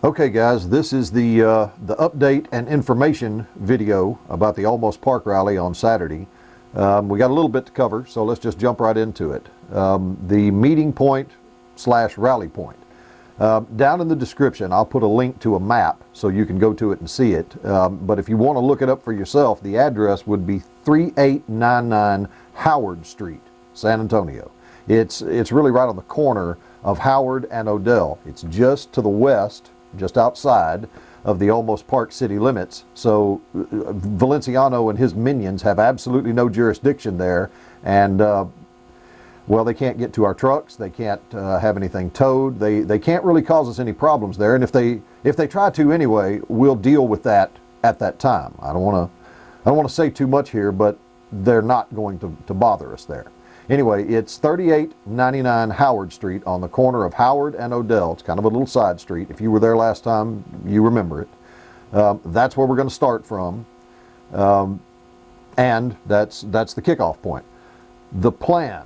Okay guys, this is the update and information video about the Almost Park rally on Saturday. We got a little bit to cover, so let's just jump right into it. The meeting point / rally point. Down in the description I'll put a link to a map so you can go to it and see it. But if you want to look it up for yourself, the address would be 3899 Howard Street, San Antonio. It's really right on the corner of Howard and Odell. It's just to the west, just outside of the Almost Park city limits. So Valenciano and his minions have absolutely no jurisdiction there, and well, they can't get to our trucks. They can't have anything towed. They can't really cause us any problems there. And if they try to anyway, we'll deal with that at that time. I don't want to say too much here, but they're not going to bother us there. Anyway, it's 3899 Howard Street on the corner of Howard and Odell. It's kind of a little side street. If you were there last time, you remember it. That's where we're going to start from, and that's the kickoff point. The plan.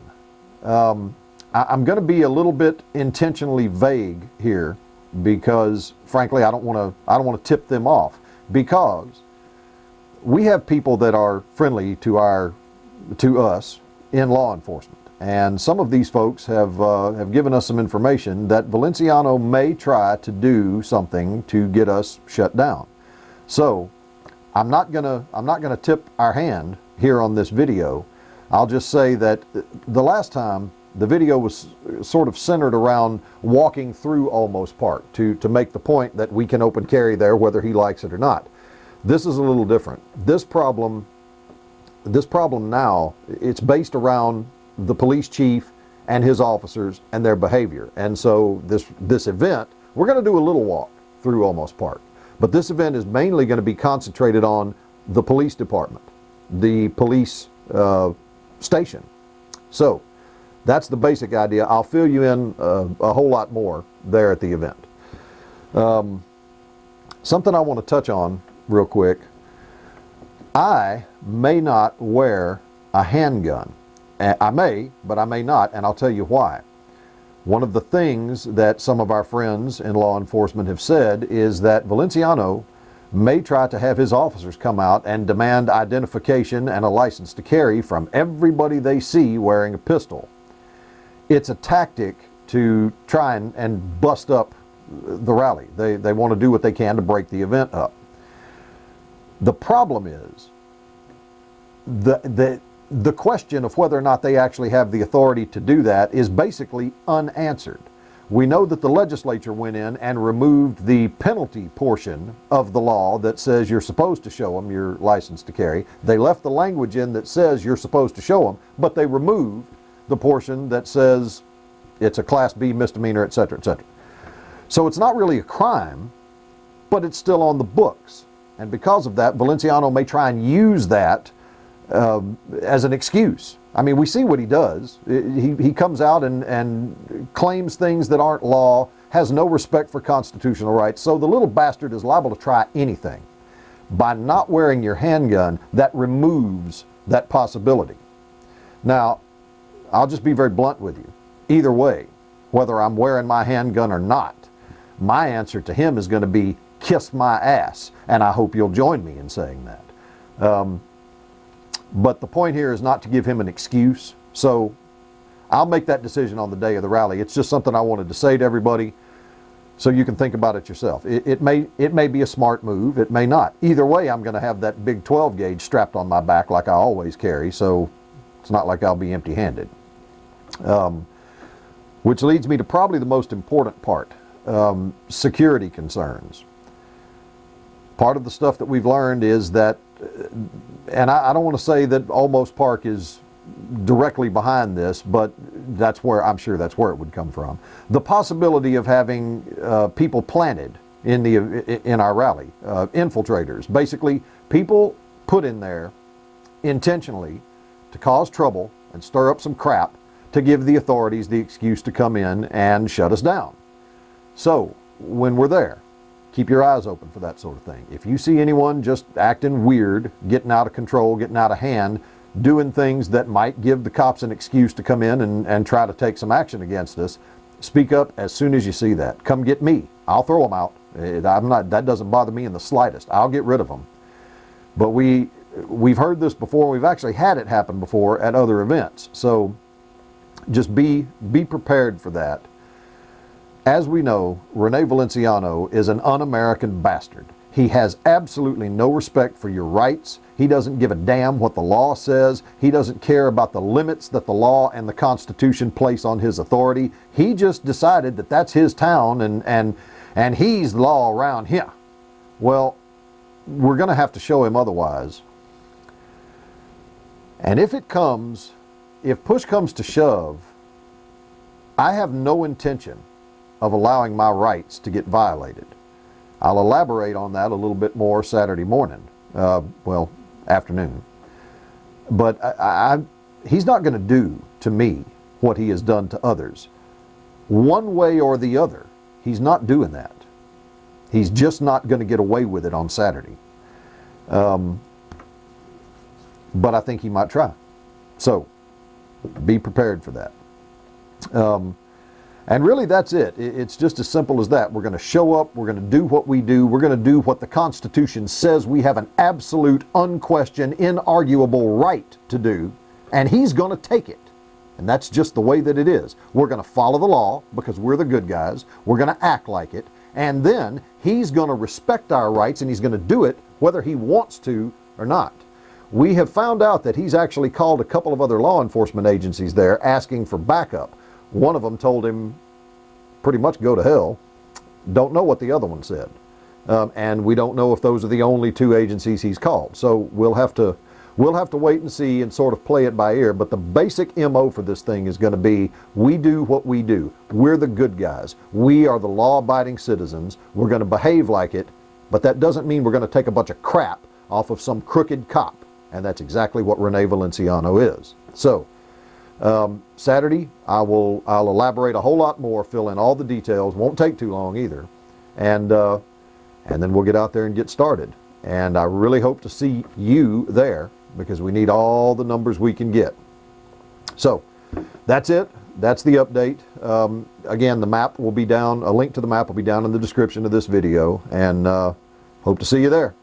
I'm going to be a little bit intentionally vague here because, frankly, I don't want to tip them off, because we have people that are friendly to us in law enforcement, and some of these folks have given us some information that Valenciano may try to do something to get us shut down. So I'm not gonna tip our hand here on this video. I'll just say that the last time the video was sort of centered around walking through Almost Park to make the point that we can open carry there whether he likes it or not. This is a little different. This problem now, it's based around the police chief and his officers and their behavior. And so this event, we're going to do a little walk through Almost Park, but this event is mainly going to be concentrated on the police department, the police station. So that's the basic idea. I'll fill you in a whole lot more there at the event. Something I want to touch on real quick. I may not wear a handgun. I may, but I may not, and I'll tell you why. One of the things that some of our friends in law enforcement have said is that Valenciano may try to have his officers come out and demand identification and a license to carry from everybody they see wearing a pistol. It's a tactic to try and bust up the rally. They want to do what they can to break the event up. The problem is the question of whether or not they actually have the authority to do that is basically unanswered. We know that the legislature went in and removed the penalty portion of the law that says you're supposed to show them your license to carry. They left the language in that says you're supposed to show them, but they removed the portion that says it's a Class B misdemeanor, etc., etc. So it's not really a crime, but it's still on the books. And because of that, Valenciano may try and use that as an excuse. I mean, we see what he does. He comes out and claims things that aren't law, has no respect for constitutional rights. So the little bastard is liable to try anything. By not wearing your handgun, that removes that possibility. Now, I'll just be very blunt with you. Either way, whether I'm wearing my handgun or not, my answer to him is going to be, kiss my ass, and I hope you'll join me in saying that. But the point here is not to give him an excuse, so I'll make that decision on the day of the rally. It's just something I wanted to say to everybody so you can think about it yourself. It may be a smart move, it may not. Either way, I'm going to have that big 12 gauge strapped on my back like I always carry, so it's not like I'll be empty-handed. Which leads me to probably the most important part, security concerns. Part of the stuff that we've learned is that, and I don't want to say that Almost Park is directly behind this, but that's where I'm sure that's where it would come from. The possibility of having people planted in our rally, infiltrators, basically people put in there intentionally to cause trouble and stir up some crap to give the authorities the excuse to come in and shut us down. So when we're there, keep your eyes open for that sort of thing. If you see anyone just acting weird, getting out of control, getting out of hand, doing things that might give the cops an excuse to come in and try to take some action against us, speak up as soon as you see that. Come get me. I'll throw them out That doesn't bother me in the slightest. I'll get rid of them. But we've heard this before. We've actually had it happen before at other events. So just be prepared for that. As we know, Rene Valenciano is an un-American bastard. He has absolutely no respect for your rights. He doesn't give a damn what the law says. He doesn't care about the limits that the law and the Constitution place on his authority. He just decided that that's his town and he's the law around here. Well, we're going to have to show him otherwise. And if push comes to shove, I have no intention of allowing my rights to get violated. I'll elaborate on that a little bit more Saturday morning, afternoon. But he's not going to do to me what he has done to others. One way or the other, he's not doing that. He's just not going to get away with it on Saturday. But I think he might try. So, be prepared for that. And really that's it. It's just as simple as that. We're going to show up, we're going to do what we do, we're going to do what the Constitution says we have an absolute, unquestioned, inarguable right to do, and he's going to take it. And that's just the way that it is. We're going to follow the law because we're the good guys, we're going to act like it, and then he's going to respect our rights and he's going to do it whether he wants to or not. We have found out that he's actually called a couple of other law enforcement agencies there asking for backup. One of them told him pretty much go to hell. Don't know what the other one said. And we don't know if those are the only two agencies he's called. So we'll have to wait and see and sort of play it by ear. But the basic MO for this thing is going to be, we do what we do. We're the good guys. We are the law-abiding citizens. We're going to behave like it. But that doesn't mean we're going to take a bunch of crap off of some crooked cop. And that's exactly what Rene Valenciano is. So, Saturday, I'll elaborate a whole lot more, fill in all the details. Won't take too long either. And then we'll get out there and get started. And I really hope to see you there because we need all the numbers we can get. So, that's it. That's the update. Again, the map will be down, a link to the map will be down in the description of this video. And hope to see you there.